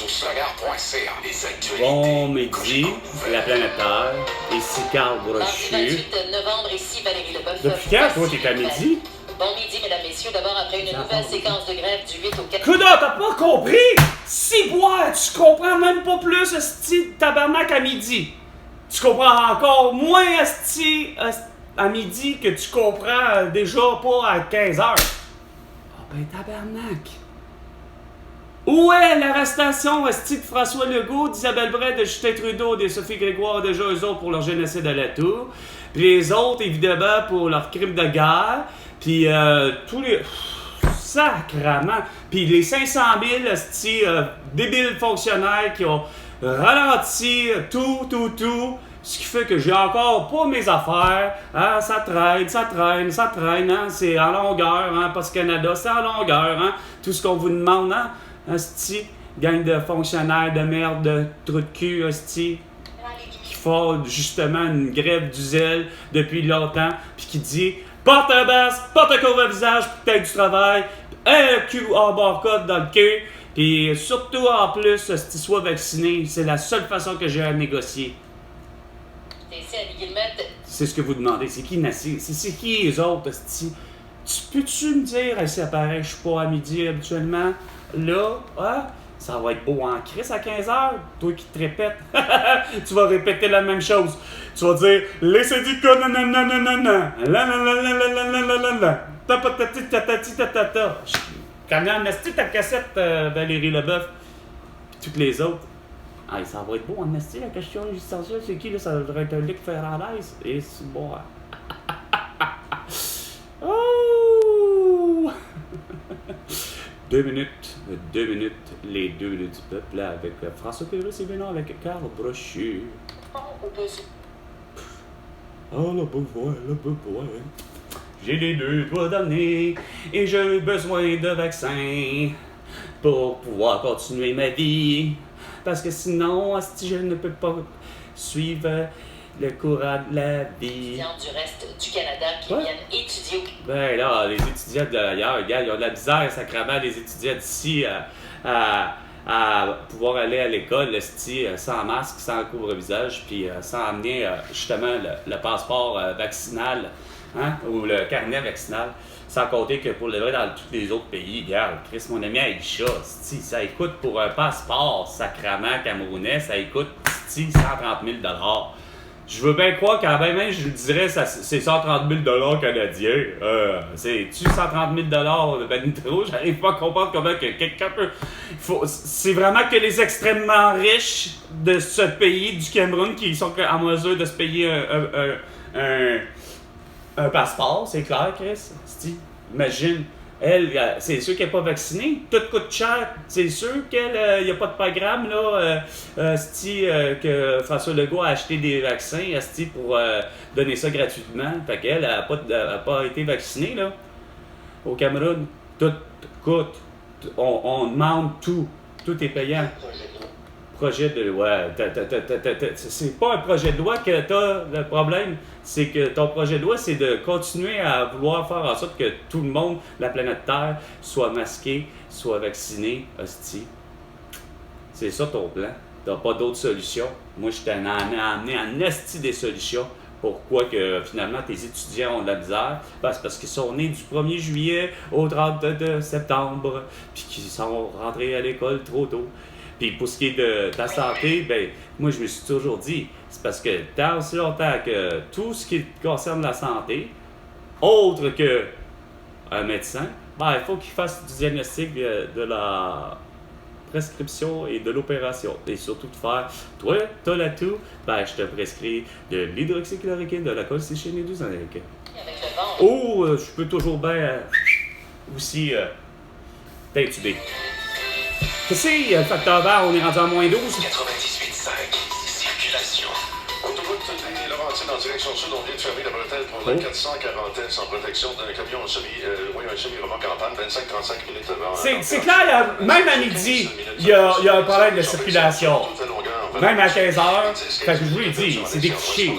ou solaire.ca. Les actualités. Bon midi, la planète Terre. Ici Carl Brochu. 28 novembre, ici Valérie Leboeuf. Depuis quand, toi, t'es à midi? Bon midi, mesdames, messieurs. D'abord, après une nouvelle séquence de grève du 8 au 4... Coudon, t'as pas compris? Si boire, tu comprends même pas plus esti tabarnak à midi. Tu comprends encore moins esti à midi que tu comprends déjà pas à 15h. Ah ben tabarnak. Où est l'arrestation esti de François Legault, d'Isabelle Bray, de Justin Trudeau, de Sophie Grégoire, déjà eux autres pour leur génocide à la tour. Puis les autres, évidemment, pour leur crime de guerre. Puis tous les... Sacrement. Puis les 500 000 esti, débiles fonctionnaires qui ont ralenti tout. Ce qui fait que j'ai encore pas mes affaires. Hein? Ça traîne. Hein? C'est en longueur. Hein? Parce que Canada, c'est en longueur. Hein? Tout ce qu'on vous demande. Hein? Esti, gang de fonctionnaires de merde, de trous de cul, esti, qui font justement une grève du zèle depuis longtemps. Puis qui dit porte un masque, porte un couvre-visage pour que t'aies du travail. Un cul en barcode dans le cul. Puis surtout en plus, si tu sois vacciné, c'est la seule façon que j'ai à négocier. C'est ce que vous demandez. C'est qui Nassi? C'est qui les autres, esti? Peux-tu me dire, si ça paraît, je suis pas à midi habituellement, là, hein? Ça va être beau en crise à 15h, toi qui te répètes. Tu vas répéter la même chose. Tu vas dire, les syndicats, nanana, ta. Quand même, esti ta cassette, Valérie Leboeuf, puis toutes les autres. Ah, ça va être beau en esti, la question existentielle, c'est qui là? Ça devrait être un Luc Ferrandez. Et c'est bon. Oh! 2 minutes, les 2 minutes du peuple, là, avec François Pérusse et Bénin, avec Carl Brochu. Oh, la bonne voix. J'ai les 2 doigts dans le nez et j'ai besoin de vaccin pour pouvoir continuer ma vie. Parce que sinon, si je ne peux pas suivre le courant de la vie. Les étudiants du reste du Canada qui viennent étudier au... Ben là, les étudiants d'ailleurs, regarde, ils ont de la misère, sacrément, les étudiants d'ici à pouvoir aller à l'école, sans masque, sans couvre-visage, puis sans amener justement le passeport vaccinal, hein, ou le carnet vaccinal. Sans compter que pour le vrai, dans tous les autres pays, regarde, Chris, mon ami Aïcha, ça coûte pour un passeport sacrament camerounais, ça coûte 130 000 $. Je veux bien croire quand même, je dirais c'est 130 000 $ canadiens. C'est-tu 130 000 $, Benito? J'arrive pas à comprendre comment que quelqu'un peut... C'est vraiment que les extrêmement riches de ce pays, du Cameroun, qui sont en mesure de se payer un passeport, c'est clair, Chris. Imagine, elle, c'est sûr qu'elle n'est pas vaccinée. Tout coûte cher. C'est sûr qu'il n'y a pas de programme là, que François Legault a acheté des vaccins pour donner ça gratuitement. Fait qu'elle n'a pas été vaccinée là. Au Cameroun, tout coûte. On demande tout. Tout est payant. Projet de loi. C'est pas un projet de loi que t'as le problème. C'est que ton projet de loi, c'est de continuer à vouloir faire en sorte que tout le monde, la planète Terre, soit masqué, soit vacciné, hostie. C'est ça ton plan. T'as pas d'autre solution. Moi, je t'ai amené en esti des solutions. Pourquoi que finalement tes étudiants ont de la misère? Ben, c'est parce qu'ils sont nés du 1er juillet au 30 septembre, puis qu'ils sont rentrés à l'école trop tôt. Puis pour ce qui est de ta santé, ben moi je me suis toujours dit, c'est parce que tant aussi longtemps que tout ce qui concerne la santé, autre que un médecin, ben il faut qu'il fasse du diagnostic de la prescription et de l'opération. Et surtout de faire, toi, t'as la toux, ben je te prescris de l'hydroxychloroquine, de la colchicine-205. Oh, je peux toujours bien aussi t'intuber. Qu'est-ce que c'est, le facteur vert, on est rendu à moins 12? 98.5, circulation. Autoroute des Laurentides en direction sud, on vient de fermer la bretelle pour la 440 sans protection d'un camion semi-remorque en panne, 25-35 minutes avant. C'est clair, même à midi, il y a un problème de circulation. Même à 15h, fait que je vous l'ai dit, c'est défiché.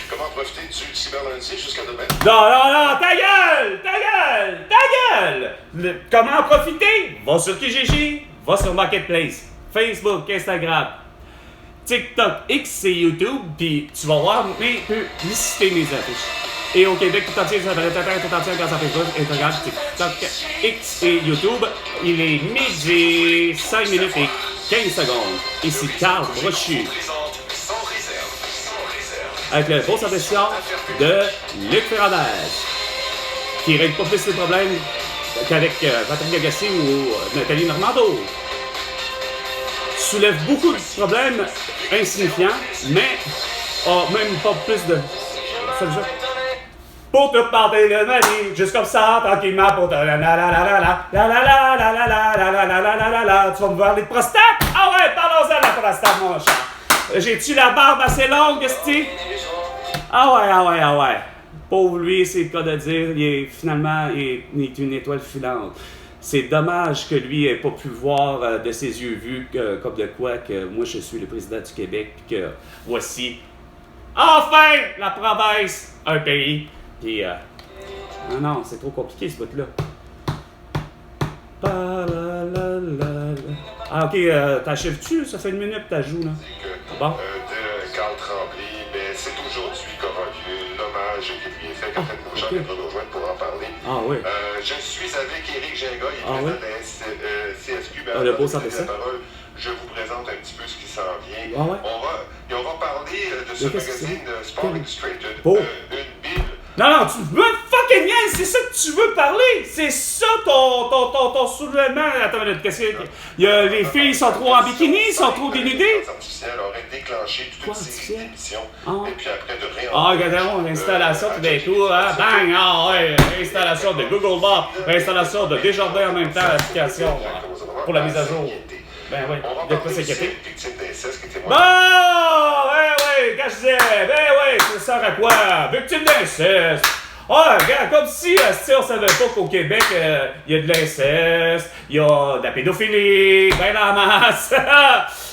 Comment profiter du cyberlundi jusqu'à demain? Non, ta gueule! Comment en profiter? Va sur Kijiji, va sur Marketplace, Facebook, Instagram, TikTok, X et YouTube, puis tu vas voir mes publicités, mes affiches. Et au Québec, tout entier, ça va être tout entier grâce à Facebook, Instagram, TikTok, X et YouTube. Il est midi, 5 minutes et 15 secondes. Ici Carl Brochu. Avec le beau appréciation de Luc Ferrandez, qui règle pas plus les problèmes qu'avec Patrick Lagacé ou Nathalie Normando. Soulève beaucoup de problèmes insignifiants, mais a même pas plus de... Pour te parler de ma vie, juste comme ça, tranquillement, pour te... Tu vas me parler de prostate? Ah ouais, parlons-en de la prostate, mon cher. J'ai-tu la barbe assez longue, esti? Ah ouais. Pauvre lui, c'est le cas de dire, finalement, il est une étoile filante. C'est dommage que lui ait pas pu voir de ses yeux vus comme de quoi que moi je suis le président du Québec puis que voici enfin la province, un pays. Puis non, c'est trop compliqué ce bout-là. Ah ok, t'achèves-tu? Ça fait une minute que t'as joué là. Bon. De Carl Tremblay, mais c'est aujourd'hui qu'aura lieu l'hommage qui lui est fait quand Jean viendra nous rejoindre pour en parler. Ah oui. Je suis avec Éric Gingras, il est président de la CSQ. Le beau ça fait ça. Je vous présente un petit peu ce qui s'en vient. Ah ouais. On va parler de ce magazine Sport Illustrated, Beau. une Bible. Non, tu veux fucking niaise, c'est ça que tu veux parler! C'est ça ton soulèvement! Attends une minute, qu'est-ce que... les filles sont trop en bikini, sont trop dénudées? L'intelligence artificielle aurait déclenché toute une série d'émissions, et puis après de rien... Ah, regardons, installation tout d'un coup, hein, bang! Ah ouais, installation de Google Maps, installation de Desjardins en même temps, l'application, pour la mise à jour. Ben oui, de quoi s'inquiéter. Bon! Ouais, qu'est-ce que je disais? Ben ouais, ça sert à quoi? Victime d'inceste! Ah, regarde, comme si on savait pas qu'au Québec, il y a de l'inceste, il y a de la pédophilie, ben la masse!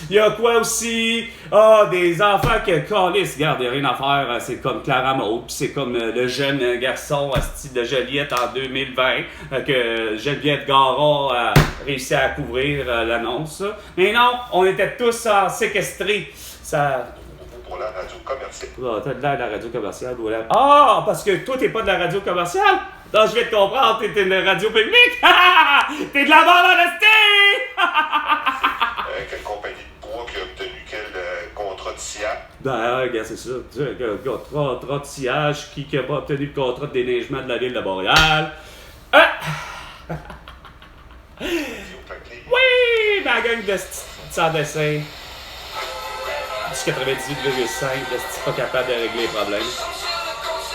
Il y a quoi aussi? Ah, des enfants qui calissent, regarde, il n'y a rien à faire, c'est comme Clara Maud, puis c'est comme le jeune garçon de Joliette en 2020, que Geneviève Garon a réussi à couvrir l'annonce. Mais non, on était tous séquestrés. Ça... Pour la radio commerciale. Oh, t'as de l'air de la radio commerciale. Ah, parce que toi, t'es pas de la radio commerciale? Non, je vais te comprendre, t'es une radio publique. T'es de la bande en Quelle compagnie de bois qui a obtenu quel contrat de SIA? Ben, regarde, c'est ça. Contrat de sillage, qui n'a pas obtenu le contrat de déneigement de la ville de Montréal. Oui, ma gang de sans dessin. 98,5, c'est pas capable de régler les problèmes.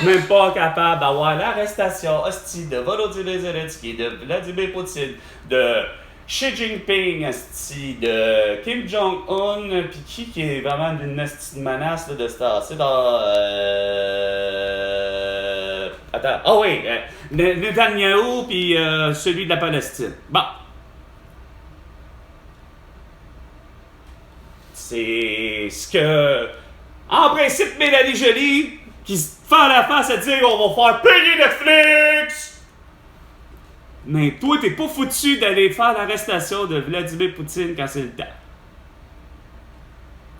Même pas capable d'avoir l'arrestation hostie de Volodymyr Zelensky, de Vladimir Poutine, de Xi Jinping, hostie, de Kim Jong-un, pis qui est vraiment une hostie de menace là, de se tasser dans... Attends, ah oui, Netanyahu pis celui de la Palestine. Bon. C'est ce que, en principe, Mélanie Joly, qui se fait la face à dire on va faire payer Netflix! Mais toi, t'es pas foutu d'aller faire l'arrestation de Vladimir Poutine quand c'est le temps.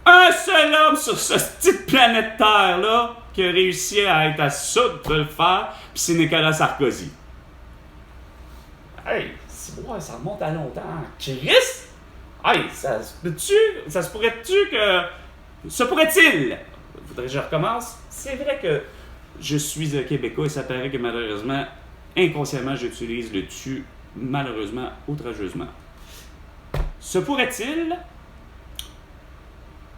Un seul homme sur cette petite planète Terre-là qui a réussi à être à ça de le faire, pis c'est Nicolas Sarkozy. Hey, ça remonte à longtemps. Chris! Hey, ça se pourrait-tu que... Se pourrait-il? Faudrait que je recommence? C'est vrai que je suis un Québécois et ça paraît que malheureusement, inconsciemment, j'utilise le tu, malheureusement, outrageusement. Se pourrait-il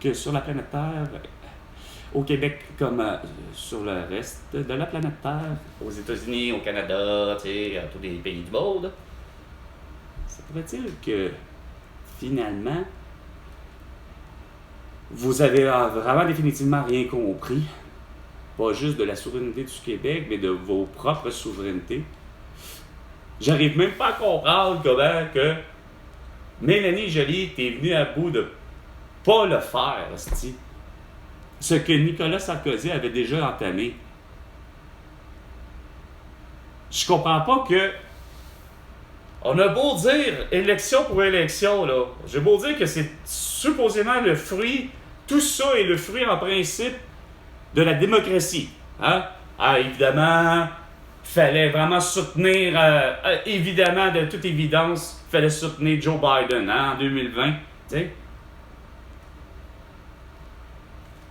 que sur la planète Terre, au Québec comme sur le reste de la planète Terre, aux États-Unis, au Canada, tu sais, à tous les pays du monde, se pourrait-il que finalement, vous avez vraiment définitivement rien compris, pas juste de la souveraineté du Québec, mais de vos propres souverainetés. J'arrive même pas à comprendre comment que Mélanie Joly était venue à bout de pas le faire, c'ti. Ce que Nicolas Sarkozy avait déjà entamé. Je comprends pas que On a beau dire élection pour élection, là. J'ai beau dire que c'est supposément le fruit, tout ça est le fruit en principe de la démocratie. Hein? Ah, évidemment, fallait vraiment soutenir, évidemment, de toute évidence, fallait soutenir Joe Biden en 2020. T'sais?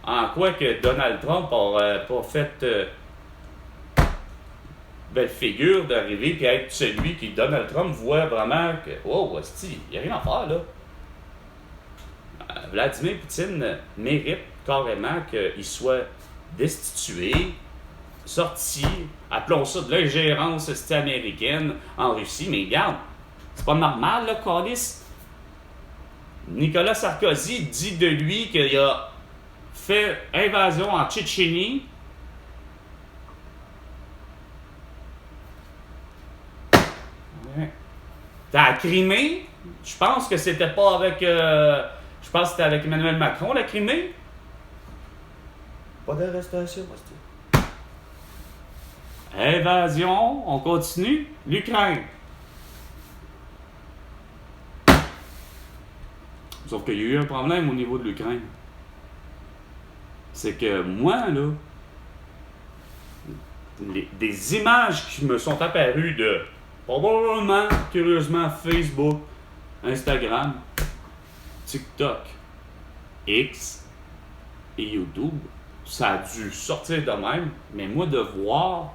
En quoi que Donald Trump n'a pas fait belle figure d'arriver et être celui qui, Donald Trump, voit vraiment que, oh, il n'y a rien à faire, là. Vladimir Poutine mérite carrément qu'il soit destitué, sorti, appelons ça de l'ingérence américaine en Russie, mais regarde, c'est pas normal, là, câlisse. Nicolas Sarkozy dit de lui qu'il a fait invasion en Tchétchénie. Ouais. T'as Crimée, je pense que c'était pas avec... je pense que c'était avec Emmanuel Macron, la Crimée. Pas d'arrestation, hostie. Invasion, on continue. L'Ukraine. Sauf qu'il y a eu un problème au niveau de l'Ukraine. C'est que moi, là, des images qui me sont apparues de, probablement, curieusement, Facebook, Instagram, TikTok, X et YouTube, ça a dû sortir de même, mais moi de voir,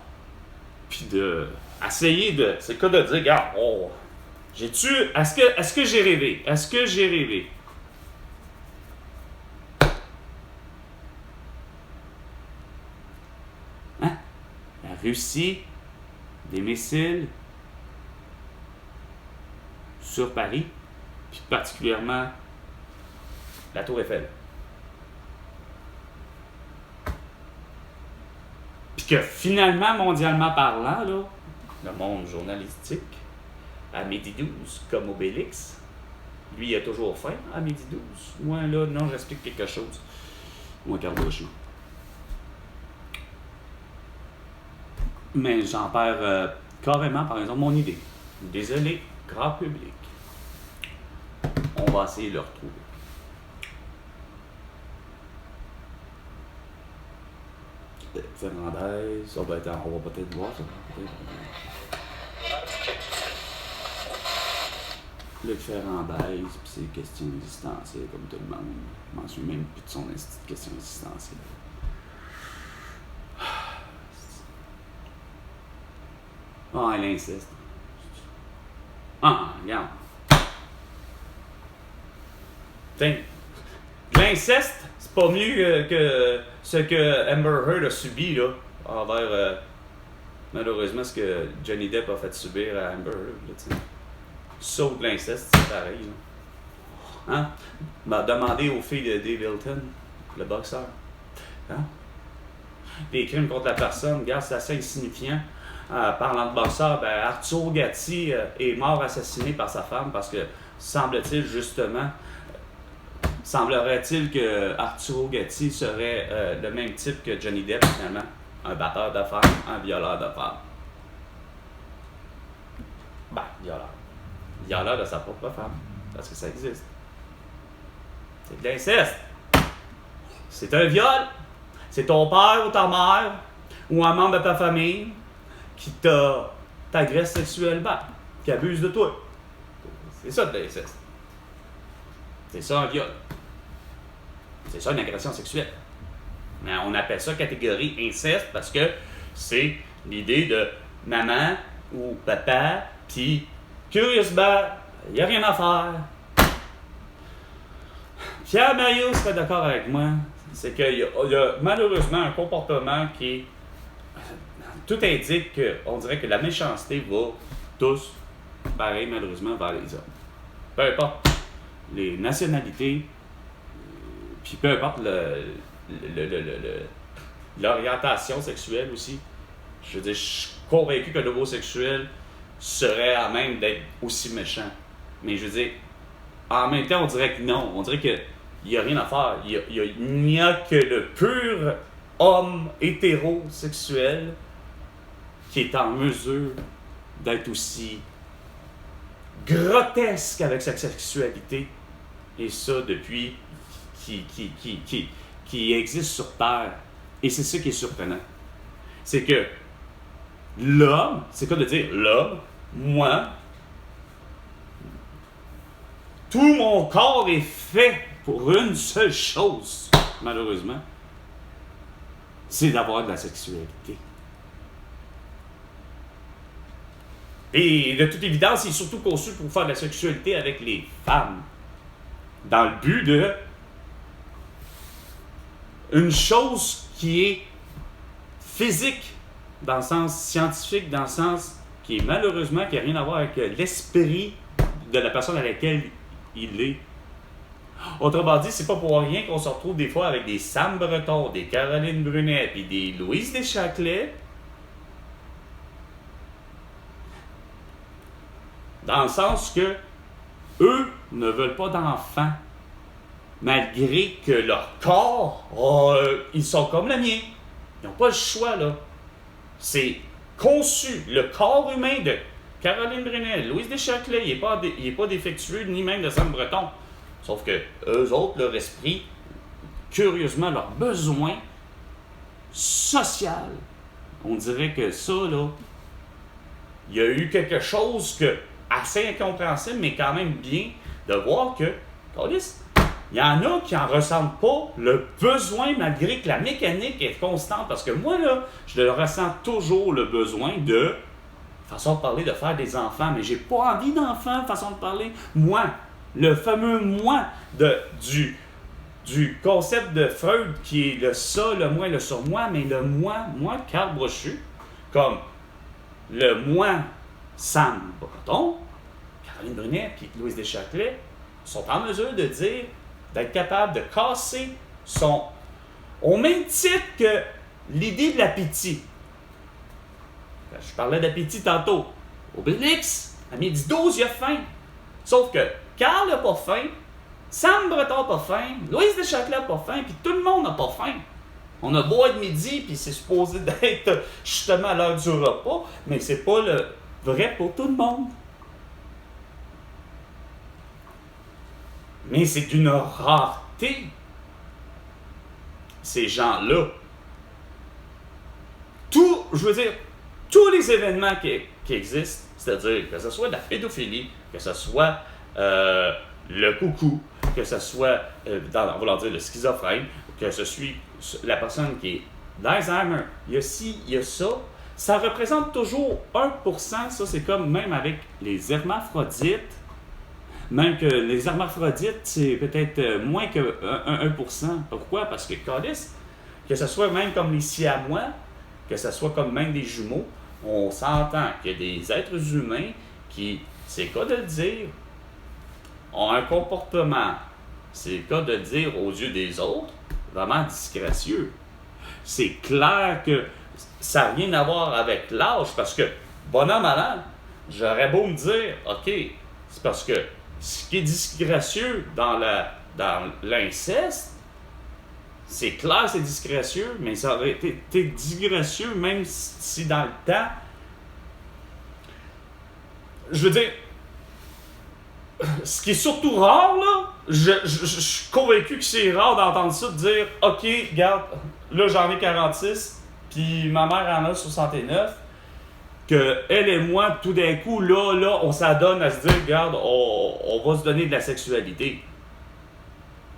puis de essayer de, c'est quoi de dire, regarde, oh, j'ai-tu, est-ce que j'ai rêvé? Est-ce que j'ai rêvé? Hein? La Russie, des missiles sur Paris, puis particulièrement la Tour Eiffel. Puis que finalement, mondialement parlant, là, le monde journalistique, à midi 12, comme Obélix, lui, il a toujours faim à midi 12. Moi, là, non, j'explique quelque chose. Moi, Cardochon. Mais j'en perds carrément, par exemple, mon idée. Désolé, grand public. On va essayer de le retrouver. Fernandez, oh ben attends, on va peut-être voir ça. Luc Fernandez, puis ses questions existentielles, comme tout le monde. Je m'en souviens même plus de son question existentielle. Ah, l'inceste. Ah, regarde. Tiens, l'inceste, c'est pas mieux que ce que Amber Heard a subi, là, envers, malheureusement, ce que Johnny Depp a fait subir à Amber Heard, là, tu sais. Sauf l'inceste, c'est pareil, là. Hein? M'a demandé aux filles de Dave Hilton, le boxeur. Hein? Des crimes contre la personne, regarde, c'est assez insignifiant. Parlant de boxeur, ben, Arturo Gatti est mort assassiné par sa femme parce que, semble-t-il, justement, semblerait-il que Arturo Gatti serait le même type que Johnny Depp, finalement. Un batteur de femmes, un violeur de femmes. Ben, violeur. Violeur de sa propre femme. Parce que ça existe. C'est de l'inceste. C'est un viol. C'est ton père ou ta mère ou un membre de ta famille qui t'agresse sexuellement, qui abuse de toi. C'est ça de l'inceste. C'est ça un viol. C'est ça une agression sexuelle. Mais on appelle ça catégorie inceste parce que c'est l'idée de maman ou papa, puis curieusement, il n'y a rien à faire. Pierre Mario serait d'accord avec moi. C'est qu'il y a malheureusement un comportement qui... Tout indique qu'on dirait que la méchanceté va tous, pareil malheureusement, vers les hommes. Peu importe les nationalités, puis peu importe l'orientation sexuelle aussi. Je veux dire, je suis convaincu qu'un homosexuel serait à même d'être aussi méchant. Mais je veux dire, en même temps, on dirait que non. On dirait qu'il n'y a rien à faire. Il n'y a que le pur homme hétérosexuel qui est en mesure d'être aussi grotesque avec sa sexualité. Et ça, depuis qui existe sur Terre. Et c'est ça qui est surprenant. C'est que l'homme, c'est quoi de dire l'homme, moi, tout mon corps est fait pour une seule chose, malheureusement. C'est d'avoir de la sexualité. Et de toute évidence, il est surtout conçu pour faire de la sexualité avec les femmes. Dans le but de une chose qui est physique, dans le sens scientifique, dans le sens qui est malheureusement qui n'a rien à voir avec l'esprit de la personne à laquelle il est. Autrement dit, c'est pas pour rien qu'on se retrouve des fois avec des Sam Breton, des Caroline Brunet et des Louise Deschâtelet. Dans le sens que eux ne veulent pas d'enfants, malgré que leur corps, ils sont comme le mien. Ils n'ont pas le choix, là. C'est conçu. Le corps humain de Caroline Brunet, Louise Deschâtelet, il n'est pas défectueux, ni même de Sam Breton. Sauf que eux autres, leur esprit, curieusement, leur besoin social, on dirait que ça, là, il y a eu quelque chose que assez incompréhensible, mais quand même bien de voir que, il y en a qui n'en ressentent pas le besoin, malgré que la mécanique est constante. Parce que moi, là, je le ressens toujours le besoin de, façon de parler, de faire des enfants. Mais j'ai pas envie d'enfants, façon de parler. Moi, le fameux moi du concept de Freud, qui est le ça, le moi, le surmoi, mais le moi, Carl Brochu, comme le moi, Sam Breton, Caroline Brunet et Louise Deschâtelet, sont en mesure de dire, d'être capable de casser son... Au même titre que l'idée de l'appétit. Je parlais d'appétit tantôt. Obélix, à midi 12, il a faim. Sauf que Carl n'a pas faim, Sam Breton n'a pas faim, Louise Deschâtelet n'a pas faim, puis tout le monde n'a pas faim. On a beau être midi, puis c'est supposé d'être justement à l'heure du repas, mais c'est pas le vrai pour tout le monde. Mais c'est d'une rareté, ces gens-là. Je veux dire, tous les événements qui existent, c'est-à-dire que ce soit de la pédophilie, que ce soit le coucou, que ce soit, on va dire, le schizophrène, que ce soit la personne qui est d'Alzheimer, il y a ci, il y a ça, ça représente toujours 1%, ça c'est comme même avec les hermaphrodites, même que les hermaphrodites, c'est peut-être moins que 1%. Pourquoi? Parce que, que ce soit même comme les siamois, que ce soit comme même des jumeaux, on s'entend qu'il y a des êtres humains qui, c'est le cas de le dire, ont un comportement, c'est le cas de le dire aux yeux des autres, vraiment disgracieux. C'est clair que ça n'a rien à voir avec l'âge, parce que, bonhomme à l'âge, j'aurais beau me dire, OK, c'est parce que ce qui est disgracieux dans l'inceste, c'est clair, c'est disgracieux, mais ça aurait été disgracieux même si dans le temps, je veux dire, ce qui est surtout rare, là, je suis convaincu que c'est rare d'entendre ça, de dire, OK, regarde, là j'en ai 46, puis ma mère en a 69, que elle et moi, tout d'un coup, là, on s'adonne à se dire, regarde, on va se donner de la sexualité.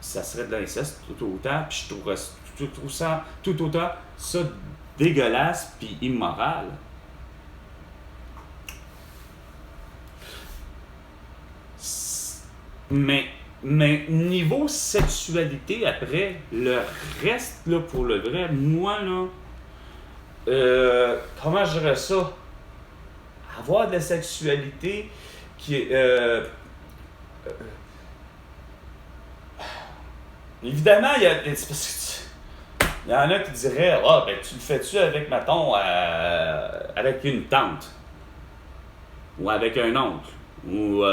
Ça serait de l'inceste tout autant, puis je trouve ça tout autant ça dégueulasse puis immoral. Mais niveau sexualité, après, le reste, là, pour le vrai, moi, là, comment je dirais ça? Avoir de la sexualité qui est... évidemment, il y en a qui diraient, ben tu le fais-tu avec, mettons, avec une tante? Ou avec un oncle? Ou,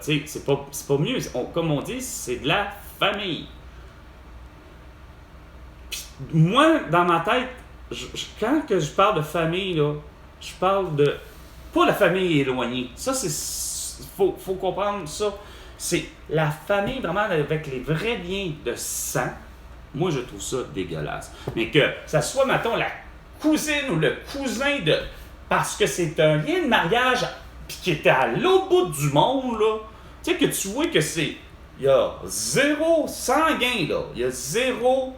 tu sais, c'est pas mieux. Comme on dit, c'est de la famille. Puis, moi, dans ma tête, quand je parle de famille, là, je parle de... Pas la famille éloignée. Ça, faut comprendre ça. C'est la famille vraiment avec les vrais liens de sang. Moi, je trouve ça dégueulasse. Mais que ça soit, mettons, la cousine ou le cousin de... Parce que c'est un lien de mariage puis qui était à l'autre bout du monde, là. Tu sais, que tu vois que c'est... Il y a zéro sanguin, là. Il y a zéro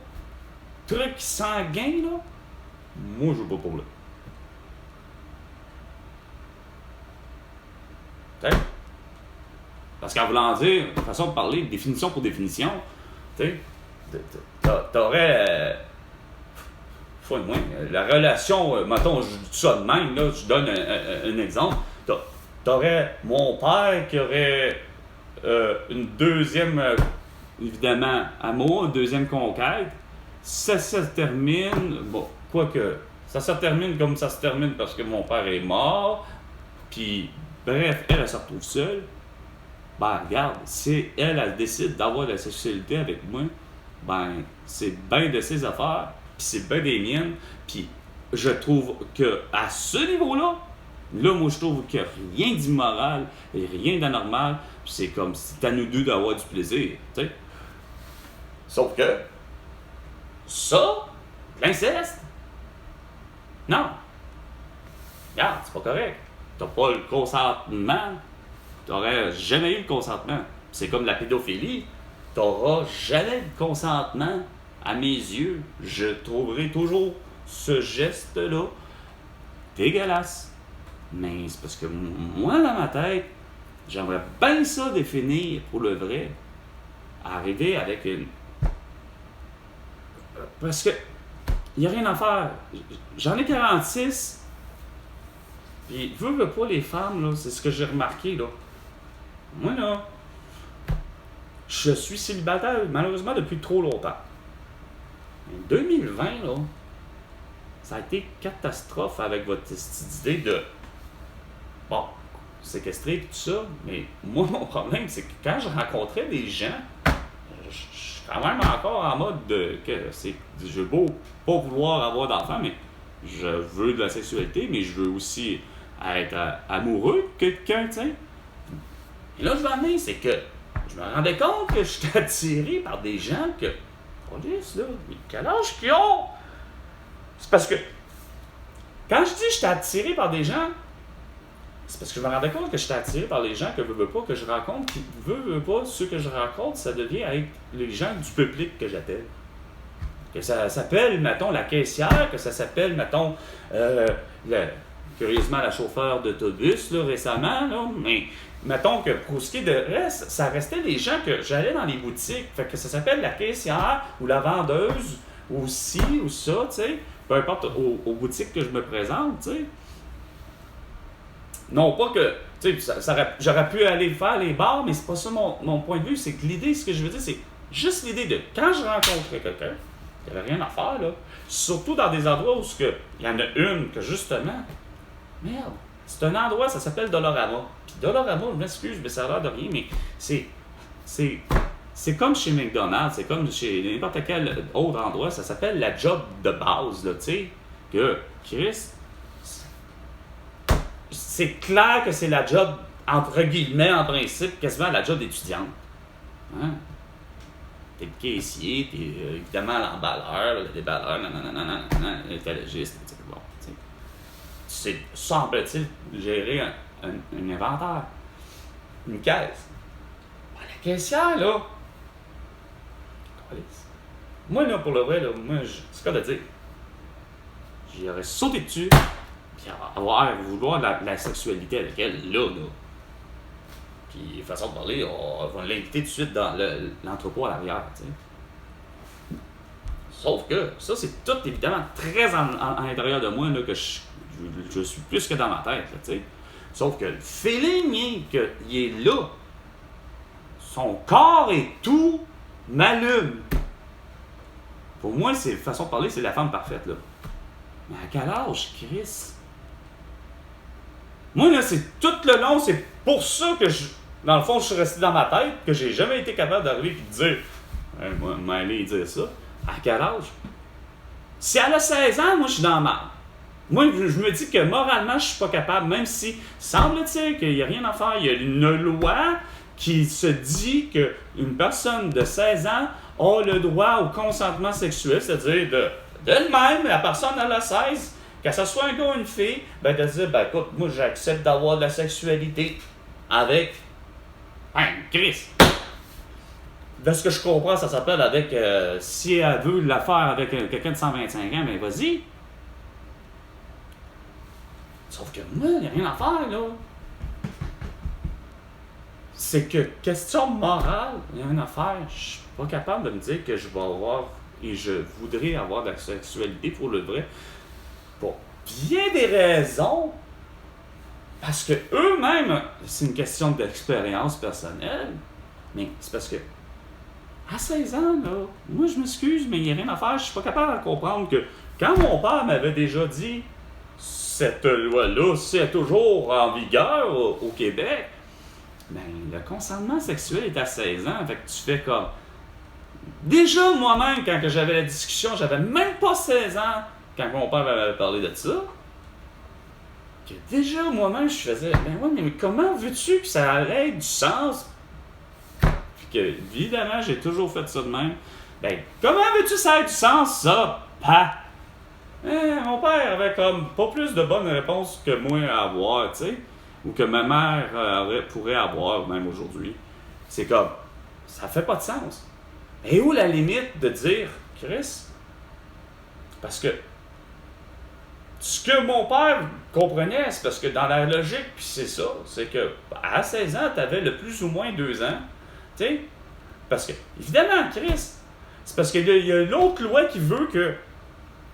truc sanguin, là. Moi, je veux pas pour là. T'sais? Parce qu'en voulant dire, façon de parler, définition pour définition, tu sais, t'aurais... Faut moins. La relation, mettons, je dis ça de même, là, je donne un exemple. T'aurais mon père qui aurait une deuxième, évidemment, amour, une deuxième conquête. Ça se termine, bon, quoique, ça se termine comme ça se termine parce que mon père est mort, puis, bref, elle se retrouve seule. Ben, regarde, si elle décide d'avoir de la sexualité avec moi, ben, c'est bien de ses affaires, puis c'est bien des miennes, puis je trouve que à ce niveau-là, là, moi, je trouve qu'il n'y a rien d'immoral et rien d'anormal, puis c'est comme, c'est à nous deux d'avoir du plaisir, tu sais. Sauf que, ça, l'inceste, non. Regarde, c'est pas correct. T'as pas le consentement, t'aurais jamais eu le consentement. C'est comme la pédophilie, t'auras jamais le consentement. À mes yeux, je trouverai toujours ce geste-là dégueulasse. Mais c'est parce que moi, dans ma tête, j'aimerais bien ça définir pour le vrai. Arriver avec une... Parce que il n'y a rien à faire. J'en ai 46. Puis, veux pas les femmes, là, c'est ce que j'ai remarqué, là. Moi, là, je suis célibataire, malheureusement, depuis trop longtemps. En 2020, là, ça a été catastrophe avec votre idée de, bon, séquestrer tout ça, mais moi, mon problème, c'est que quand je rencontrais des gens, je suis quand même encore en mode de, que c'est, je veux pas vouloir avoir d'enfants, mais je veux de la sexualité, mais je veux aussi être amoureux de quelqu'un, tu sais. Et là, je vais amener, c'est que je me rendais compte que j'étais attiré par des gens que, police, là, mais quel âge qu'ils ont? C'est parce que, quand je dis que j'étais attiré par des gens, c'est parce que je me rendais compte que j'étais attiré par les gens que je veux pas que je rencontre, qui veut pas, ceux que je rencontre, ça devient être les gens du public que j'appelle. Que ça s'appelle, mettons, la caissière, que ça s'appelle, mettons, curieusement, la chauffeur d'autobus, là, récemment, là, mais mettons que pour ce qui est de reste, ça restait les gens que j'allais dans les boutiques, fait que ça s'appelle la caissière, ou la vendeuse, ou ci, ou ça, tu sais, peu importe aux boutiques que je me présente, tu sais. Non pas que, tu sais, j'aurais pu aller faire les bars, mais c'est pas ça mon point de vue, c'est que l'idée, ce que je veux dire, c'est juste l'idée de, quand je rencontrais quelqu'un, il n'y avait rien à faire, là, surtout dans des endroits où il y en a une que, justement, merde, c'est un endroit, ça s'appelle Dolorama. Puis Dolorama, je m'excuse, mais ça a l'air de rien, mais c'est comme chez McDonald's, c'est comme chez n'importe quel autre endroit, ça s'appelle la job de base, là, tu sais, que, Chris, c'est clair que c'est la job, entre guillemets, en principe, quasiment la job d'étudiante. Hein? T'es le caissier, t'es évidemment l'emballeur, le déballeur, l'étalogiste, bon, tu sais. C'est, semble-t-il, gérer un inventaire, une caisse. La caissière, là, moi, là, pour le vrai, là, moi, c'est quoi de dire? J'y aurais sauté dessus, puis vouloir la sexualité avec elle, là. Puis, façon de parler, on va l'inviter tout de suite dans l'entrepôt à l'arrière, tu sais. Sauf que, ça, c'est tout, évidemment, très à l'intérieur de moi, là, que je suis plus que dans ma tête, là, tu sais. Sauf que le feeling, qu'il est là. Son corps et tout m'allume. Pour moi, c'est façon de parler, c'est la femme parfaite, là. Mais à quel âge, Chris? Moi, là, c'est tout le long, c'est pour ça que dans le fond, je suis resté dans ma tête, que j'ai jamais été capable d'arriver et de dire, hey, moi, m'aller dire ça. À quel âge? Si elle a 16 ans, moi, je suis dans la merde. Moi, je me dis que moralement, je suis pas capable, même si semble-t-il qu'il n'y a rien à faire. Il y a une loi qui se dit qu'une personne de 16 ans a le droit au consentement sexuel, c'est-à-dire d'elle-même, la personne elle a 16, que ce soit un gars ou une fille, ben de dire, ben écoute, moi j'accepte d'avoir de la sexualité avec Chris. De ce que je comprends, ça s'appelle avec, si elle veut la faire avec quelqu'un de 125 ans, ben vas-y. Sauf que moi, il n'y a rien à faire, là. C'est que, question morale, il n'y a rien à faire. Je suis pas capable de me dire que je vais avoir et je voudrais avoir de la sexualité pour le vrai. Pour bien des raisons. Parce que eux-mêmes, c'est une question d'expérience personnelle. Mais c'est parce que, à 16 ans, là, moi je m'excuse, mais il n'y a rien à faire. Je suis pas capable de comprendre que quand mon père m'avait déjà dit cette loi-là, c'est toujours en vigueur au Québec, ben, le consentement sexuel est à 16 ans. Fait que tu fais comme. Déjà, moi-même, quand que j'avais la discussion, j'avais même pas 16 ans quand mon père m'avait parlé de ça. Que déjà, moi-même, je faisais. Ben ouais, mais comment veux-tu que ça ait du sens? Puis que, évidemment, j'ai toujours fait ça de même. Ben, comment veux-tu que ça ait du sens, ça? Bah! Mon père avait comme pas plus de bonnes réponses que moi à avoir, tu sais, ou que ma mère pourrait avoir, même aujourd'hui. C'est comme, ça fait pas de sens. Et où la limite de dire, Chris? Parce que ce que mon père comprenait, c'est parce que dans la logique, puis c'est ça, c'est que à 16 ans, tu avais le plus ou moins 2 ans, tu sais, parce que, évidemment, Chris, c'est parce qu'il y a l'autre loi qui veut que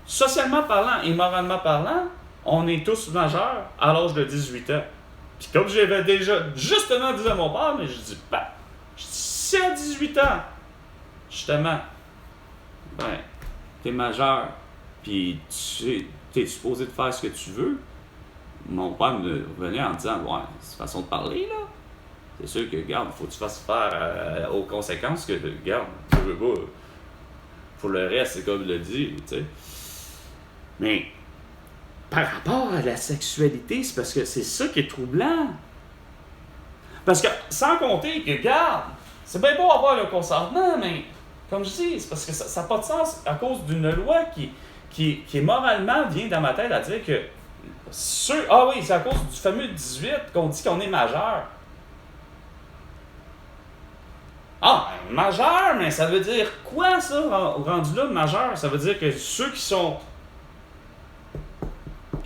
socialement parlant et moralement parlant, on est tous majeurs à l'âge de 18 ans. Puis comme j'avais déjà justement dit à mon père, mais je dis, ben, si à 18 ans, justement, ben, t'es majeur, puis t'es supposé de faire ce que tu veux, mon père me revenait en disant, ouais, c'est façon de parler, là. C'est sûr que, regarde, faut que tu fasses faire aux conséquences que, regarde, tu veux pas. Pour le reste, c'est comme il l'a dit, tu sais. Mais par rapport à la sexualité, c'est parce que c'est ça qui est troublant. Parce que, sans compter que, regarde, c'est bien beau avoir le consentement, mais comme je dis, c'est parce que ça n'a pas de sens à cause d'une loi qui moralement vient dans ma tête à dire que ah oui, c'est à cause du fameux 18 qu'on dit qu'on est majeur. Ah, majeur, mais ça veut dire quoi ça, rendu là, majeur? Ça veut dire que ceux qui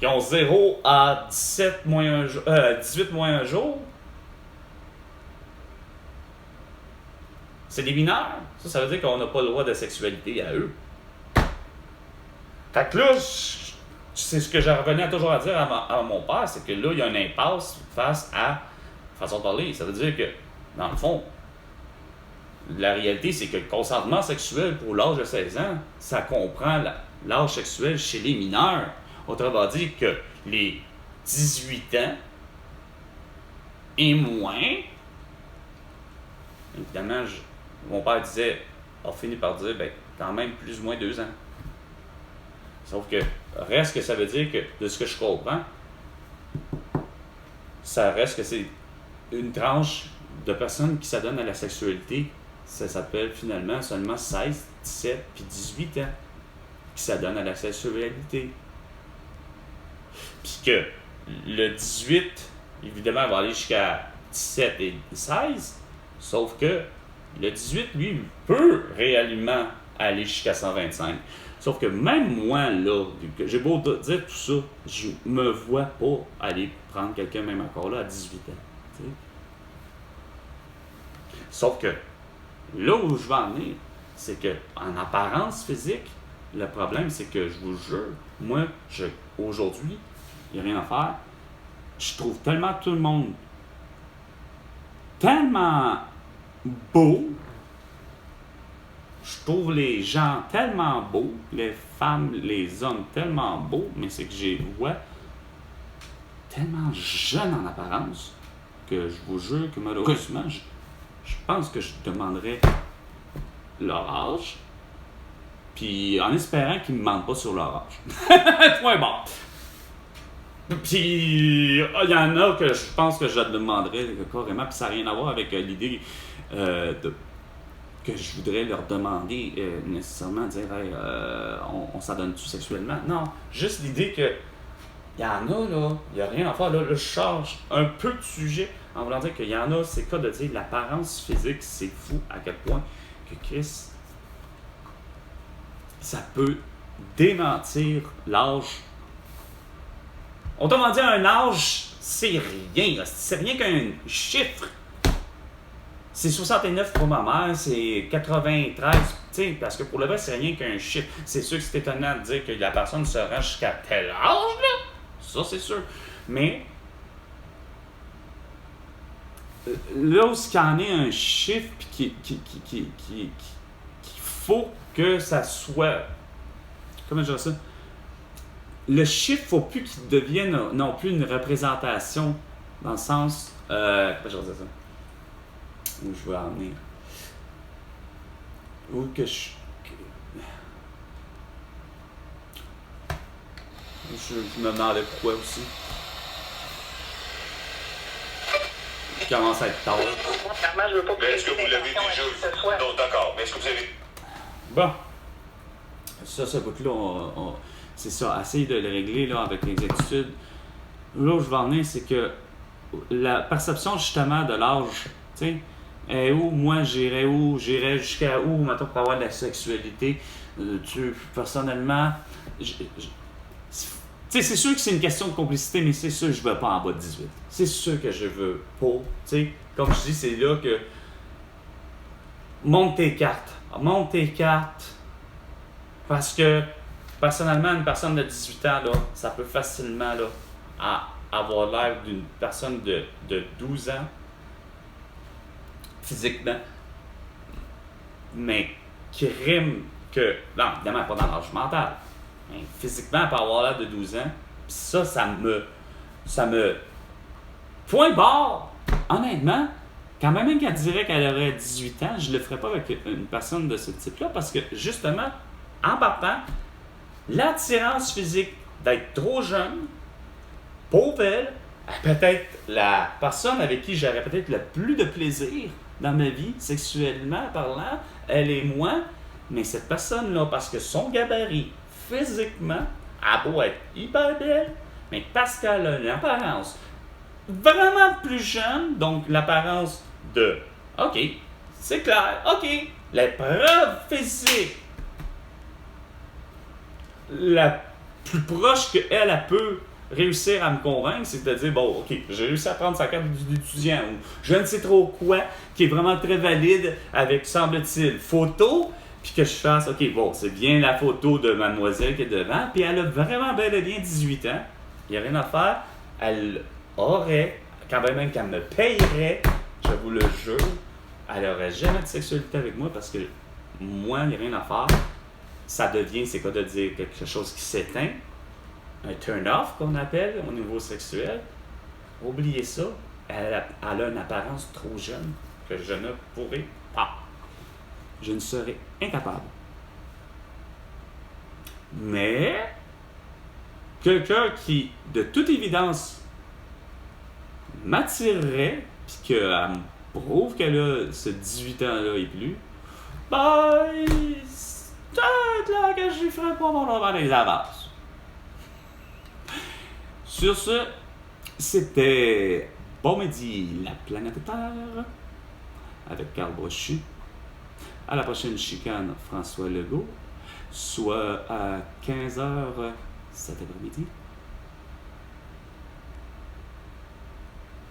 ont 0 à 17 moins 18 moins 1 jour, c'est des mineurs. Ça veut dire qu'on n'a pas le droit de sexualité à eux. Fait que là, c'est ce que je revenais toujours à dire à mon père, c'est que là, il y a une impasse face à façon de parler. Ça veut dire que, dans le fond, la réalité, c'est que le consentement sexuel pour l'âge de 16 ans, ça comprend l'âge sexuel chez les mineurs. Autrement dit que les 18 ans et moins, évidemment, mon père a fini par dire, ben, quand même plus ou moins 2 ans. Sauf que, reste que ça veut dire que, de ce que je comprends, ça reste que c'est une tranche de personnes qui s'adonnent à la sexualité. Ça s'appelle finalement seulement 16, 17 puis 18 ans qui s'adonnent à la sexualité. Puis que le 18, évidemment, va aller jusqu'à 17 et 16, sauf que le 18, lui, peut réellement aller jusqu'à 125. Sauf que même moi, là, j'ai beau dire tout ça, je me vois pas aller prendre quelqu'un, même encore là, à 18 ans. T'sais. Sauf que là où je vais en venir, c'est que en apparence physique, le problème, c'est que je vous jure, moi, aujourd'hui, il n'y a rien à faire. Je trouve tellement tout le monde tellement beau. Je trouve les gens tellement beaux, les femmes, les hommes tellement beaux, mais c'est que je les vois tellement jeunes en apparence que je vous jure que malheureusement, je pense que je demanderais leur âge, puis en espérant qu'ils ne me mentent pas sur leur âge. Point bon. Puis, il y en a que je pense que je te demanderais carrément, puis ça n'a rien à voir avec l'idée que je voudrais leur demander nécessairement, dire hey, on s'adonne-tu sexuellement? Non, juste l'idée que il y en a, là, il n'y a rien à faire. Là, je change un peu de sujet en voulant dire qu'il y en a, c'est le cas de dire l'apparence physique, c'est fou à quel point que Chris, ça peut démentir l'âge. Autrement dit, un âge, c'est rien. C'est rien qu'un chiffre. C'est 69 pour ma mère, c'est 93, tu sais, parce que pour le vrai, c'est rien qu'un chiffre. C'est sûr que c'est étonnant de dire que la personne se rend jusqu'à tel âge, là. Ça, c'est sûr. Mais, là où il y en est un chiffre, puis qu'il faut que ça soit... Comment je dirais ça? Le chiffre, il ne faut plus qu'il devienne non plus une représentation, dans le sens... comment je dirais ça? Où je veux en venir. Où que je... Je me demandais pourquoi aussi. Je commence à être tard. Mais est-ce que vous l'avez déjà vu? Non, d'accord. Mais est-ce que vous avez... Bon. Ça, ce bout-là, c'est ça. Essayer de le régler là, avec l'exactitude. Là où je veux en venir, c'est que la perception justement de l'âge, tu sais, est où moi j'irais jusqu'à où, mettons, pour avoir de la sexualité. Personnellement, tu sais, c'est sûr que c'est une question de complicité, mais c'est sûr que je veux pas en bas de 18. C'est sûr que je veux pas. Tu sais, comme je dis, c'est là que monte tes cartes. Monte tes cartes. Parce que, personnellement, une personne de 18 ans, là, ça peut facilement là, avoir l'air d'une personne de 12 ans, physiquement, mais qui rime que, non, évidemment, pas dans l'âge mental, mais physiquement, elle peut avoir l'air de 12 ans, pis ça me... Point barre, honnêtement, quand même qu'elle dirait qu'elle aurait 18 ans, je le ferais pas avec une personne de ce type-là, parce que, justement, en partant, l'attirance physique d'être trop jeune, pauvre elle, peut-être la personne avec qui j'aurais peut-être le plus de plaisir dans ma vie, sexuellement parlant, elle et moi, mais cette personne-là, parce que son gabarit, physiquement, elle doit être hyper belle, mais parce qu'elle a une apparence vraiment plus jeune, donc l'apparence de « OK, c'est clair, OK, la preuve physique la plus proche qu'elle peut réussir à me convaincre, c'est de dire, bon, OK, j'ai réussi à prendre sa carte d'étudiant ou je ne sais trop quoi, qui est vraiment très valide avec, semble-t-il, photo, puis que je fasse, OK, bon, c'est bien la photo de mademoiselle qui est devant, puis elle a vraiment bel et bien 18 ans, il n'y a rien à faire, elle aurait, quand même qu'elle me payerait, je vous le jure, elle n'aurait jamais de sexualité avec moi parce que moi, il n'y a rien à faire. Ça devient, c'est quoi de dire quelque chose qui s'éteint, un turn-off qu'on appelle au niveau sexuel. Oubliez ça, elle a une apparence trop jeune que je ne pourrai pas. Je ne serai incapable. Mais, quelqu'un qui, de toute évidence, m'attirerait, puis qu'elle me prouve qu'elle a ce 18 ans-là et plus, peut-être là que je ferai pas mon nom dans les avances. Sur ce, c'était Bon Midi, la planète Terre, avec Carl Brochu. À la prochaine chicane, François Legault, soit à 15h cet après-midi.